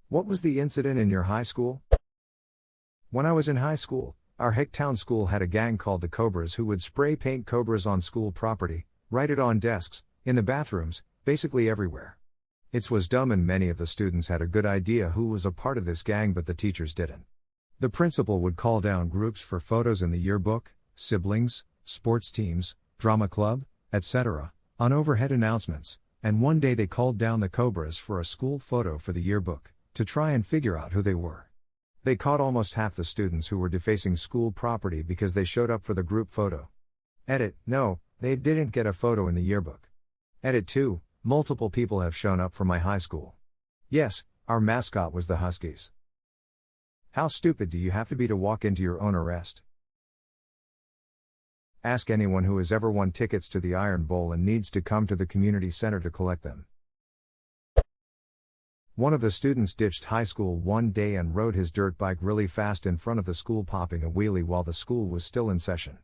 What was the incident in your high school? When I was in high school, our Hicktown school had a gang called the Cobras who would spray paint cobras on school property, write it on desks, in the bathrooms, basically everywhere. It was dumb and many of the students had a good idea who was a part of this gang, but the teachers didn't. The principal would call down groups for photos in the yearbook, siblings, sports teams, drama club, etc., on overhead announcements, and one day they called down the Cobras for a school photo for the yearbook, to try and figure out who they were. They caught almost half the students who were defacing school property because they showed up for the group photo. Edit: no, they didn't get a photo in the yearbook. Edit 2, multiple people have shown up for my high school. Yes, our mascot was the Huskies. How stupid do you have to be to walk into your own arrest? Ask anyone who has ever won tickets to the Iron Bowl and needs to come to the community center to collect them. One of the students ditched high school one day and rode his dirt bike really fast in front of the school, popping a wheelie while the school was still in session.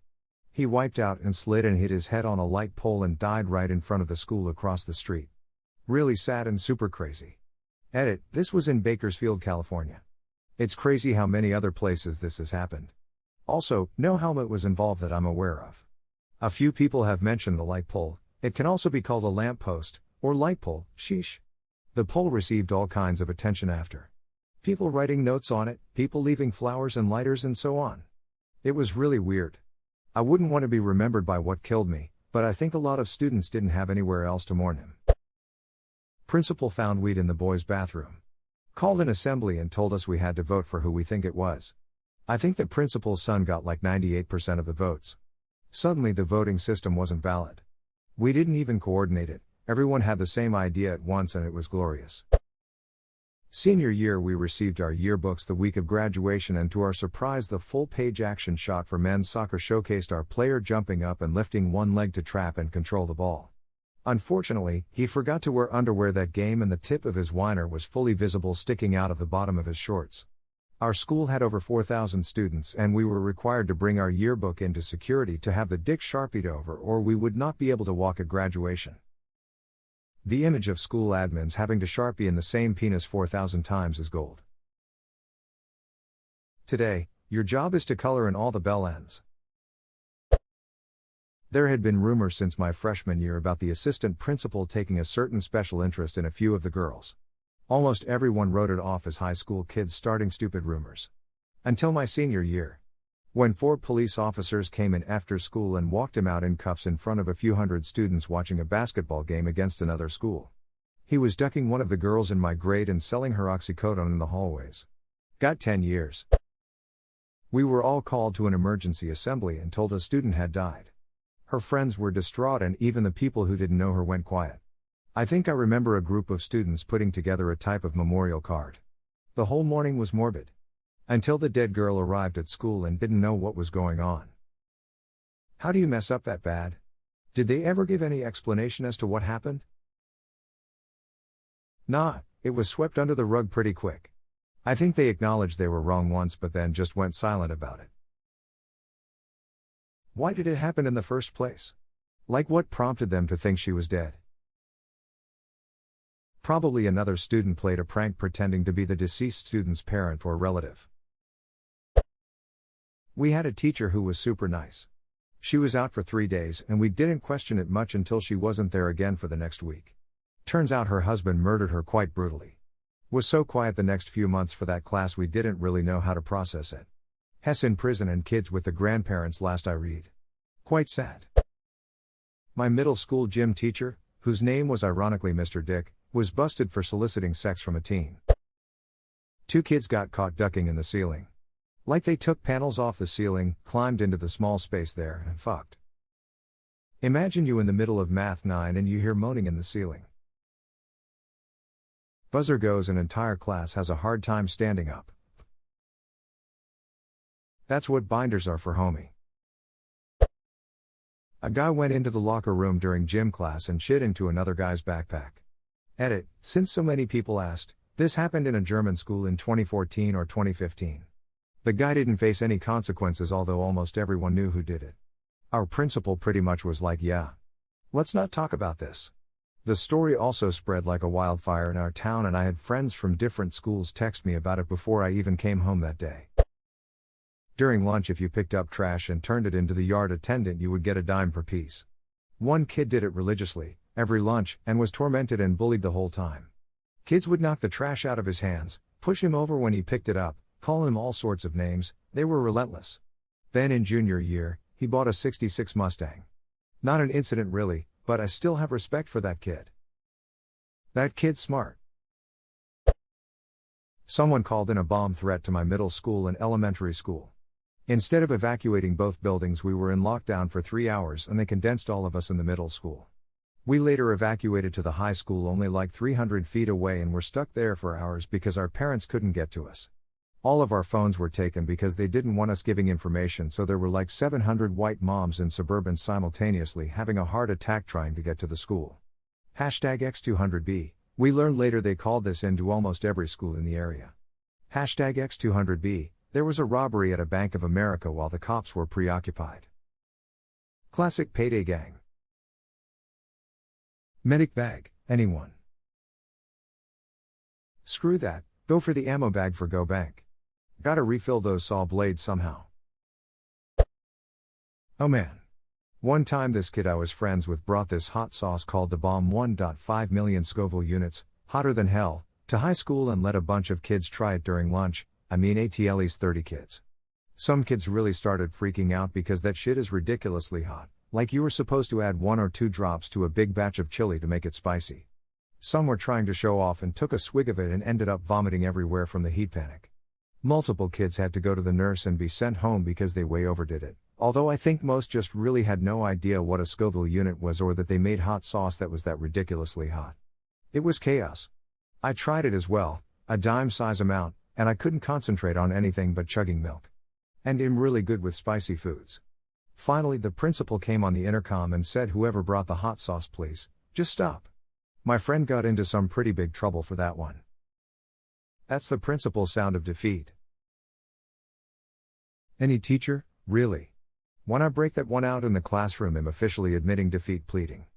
He wiped out and slid and hit his head on a light pole and died right in front of the school across the street. Really sad and super crazy. Edit: this was in Bakersfield, California. It's crazy how many other places this has happened. Also, no helmet was involved that I'm aware of. A few people have mentioned the light pole. It can also be called a lamp post, or light pole, sheesh. The pole received all kinds of attention after. People writing notes on it, people leaving flowers and lighters and so on. It was really weird. I wouldn't want to be remembered by what killed me, but I think a lot of students didn't have anywhere else to mourn him. Principal found weed in the boys' bathroom. Called an assembly and told us we had to vote for who we think it was. I think the principal's son got like 98% of the votes. Suddenly the voting system wasn't valid. We didn't even coordinate it, everyone had the same idea at once and it was glorious. Senior year we received our yearbooks the week of graduation, and to our surprise the full-page action shot for men's soccer showcased our player jumping up and lifting one leg to trap and control the ball. Unfortunately, he forgot to wear underwear that game and the tip of his whiner was fully visible sticking out of the bottom of his shorts. Our school had over 4,000 students and we were required to bring our yearbook into security to have the dick sharpied over or we would not be able to walk at graduation. The image of school admins having to sharpie in the same penis 4,000 times is gold. Today, your job is to color in all the bell ends. There had been rumors since my freshman year about the assistant principal taking a certain special interest in a few of the girls. Almost everyone wrote it off as high school kids starting stupid rumors. Until my senior year. When 4 police officers came in after school and walked him out in cuffs in front of a few hundred students watching a basketball game against another school. He was ducking one of the girls in my grade and selling her oxycodone in the hallways. Got 10 years. We were all called to an emergency assembly and told a student had died. Her friends were distraught and even the people who didn't know her went quiet. I think I remember a group of students putting together a type of memorial card. The whole morning was morbid. Until the dead girl arrived at school and didn't know what was going on. How do you mess up that bad? Did they ever give any explanation as to what happened? Nah, it was swept under the rug pretty quick. I think they acknowledged they were wrong once but then just went silent about it. Why did it happen in the first place? Like what prompted them to think she was dead? Probably another student played a prank pretending to be the deceased student's parent or relative. We had a teacher who was super nice. She was out for 3 days and we didn't question it much until she wasn't there again for the next week. Turns out her husband murdered her quite brutally. Was so quiet the next few months for that class we didn't really know how to process it. Hess in prison and kids with the grandparents last I read. Quite sad. My middle school gym teacher, whose name was ironically Mr. Dick, was busted for soliciting sex from a teen. 2 kids got caught ducking in the ceiling. Like they took panels off the ceiling, climbed into the small space there, and fucked. Imagine you in the middle of Math 9 and you hear moaning in the ceiling. Buzzer goes and entire class has a hard time standing up. That's what binders are for, homie. A guy went into the locker room during gym class and shit into another guy's backpack. Edit: since so many people asked, this happened in a German school in 2014 or 2015. The guy didn't face any consequences although almost everyone knew who did it. Our principal pretty much was like, yeah. Let's not talk about this. The story also spread like a wildfire in our town, and I had friends from different schools text me about it before I even came home that day. During lunch, if you picked up trash and turned it into the yard attendant, you would get a dime per piece. One kid did it religiously, every lunch, and was tormented and bullied the whole time. Kids would knock the trash out of his hands, push him over when he picked it up, call him all sorts of names. They were relentless. Then in junior year, he bought a '66 Mustang. Not an incident really, but I still have respect for that kid. That kid's smart. Someone called in a bomb threat to my middle school and elementary school. Instead of evacuating both buildings, we were in lockdown for 3 hours and they condensed all of us in the middle school. We later evacuated to the high school only like 300 feet away and were stuck there for hours because our parents couldn't get to us. All of our phones were taken because they didn't want us giving information, so there were like 700 white moms in suburban simultaneously having a heart attack trying to get to the school. #X200B, we learned later they called this into almost every school in the area. #X200B, there was a robbery at a Bank of America while the cops were preoccupied. Classic payday gang. Medic bag, anyone? Screw that, go for the ammo bag for Go Bank. Gotta refill those saw blades somehow. Oh man. One time this kid I was friends with brought this hot sauce called Da Bomb 1.5 million Scoville units, hotter than hell, to high school and let a bunch of kids try it during lunch. I mean at least 30 kids. Some kids really started freaking out because that shit is ridiculously hot, like you were supposed to add 1 or 2 drops to a big batch of chili to make it spicy. Some were trying to show off and took a swig of it and ended up vomiting everywhere from the heat panic. Multiple kids had to go to the nurse and be sent home because they way overdid it, although I think most just really had no idea what a Scoville unit was or that they made hot sauce that was that ridiculously hot. It was chaos. I tried it as well, a dime-size amount, and I couldn't concentrate on anything but chugging milk. And I'm really good with spicy foods. Finally the principal came on the intercom and said, "Whoever brought the hot sauce, please, just stop." My friend got into some pretty big trouble for that one. That's the principal's sound of defeat. Any teacher, really? When I break that one out in the classroom, I'm officially admitting defeat pleading.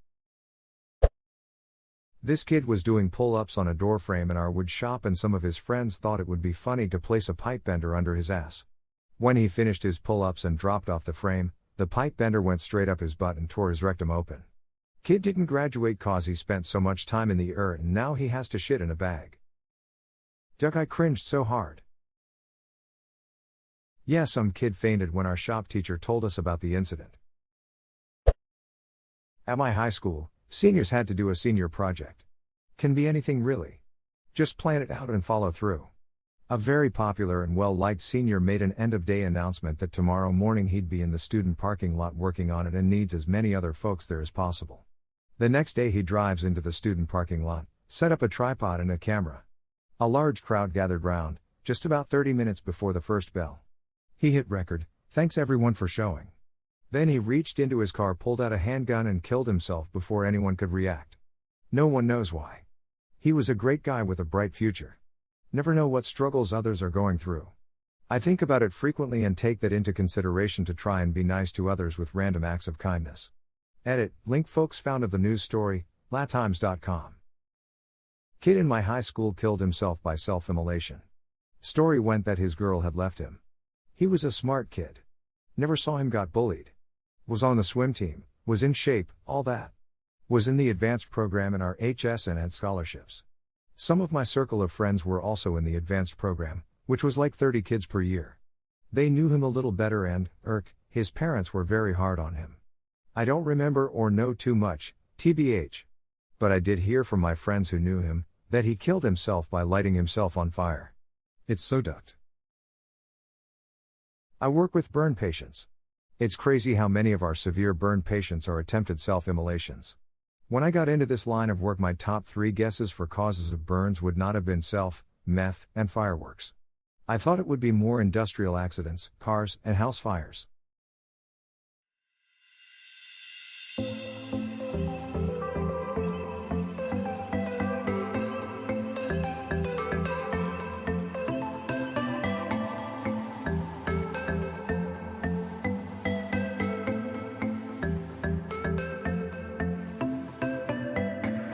This kid was doing pull-ups on a door frame in our wood shop and some of his friends thought it would be funny to place a pipe bender under his ass. When he finished his pull-ups and dropped off the frame, the pipe bender went straight up his butt and tore his rectum open. Kid didn't graduate cause he spent so much time in the and now he has to shit in a bag. Duck, I cringed so hard. Yeah, some kid fainted when our shop teacher told us about the incident. At my high school, seniors had to do a senior project. Can be anything really. Just plan it out and follow through. A very popular and well-liked senior made an end-of-day announcement that tomorrow morning he'd be in the student parking lot working on it and needs as many other folks there as possible. The next day he drives into the student parking lot, set up a tripod and a camera. A large crowd gathered round, just about 30 minutes before the first bell. He hit record, "Thanks everyone for showing." Then he reached into his car, pulled out a handgun and killed himself before anyone could react. No one knows why. He was a great guy with a bright future. Never know what struggles others are going through. I think about it frequently and take that into consideration to try and be nice to others with random acts of kindness. Edit, link folks found of the news story, latimes.com. Kid in my high school killed himself by self-immolation. Story went that his girl had left him. He was a smart kid. Never saw him got bullied. Was on the swim team, was in shape, all that. Was in the advanced program in our HS and had scholarships. Some of my circle of friends were also in the advanced program, which was like 30 kids per year. They knew him a little better and, his parents were very hard on him. I don't remember or know too much, TBH. But I did hear from my friends who knew him, that he killed himself by lighting himself on fire. It's so ducked. I work with burn patients. It's crazy how many of our severe burn patients are attempted self-immolations. When I got into this line of work, my top 3 guesses for causes of burns would not have been meth, and fireworks. I thought it would be more industrial accidents, cars, and house fires.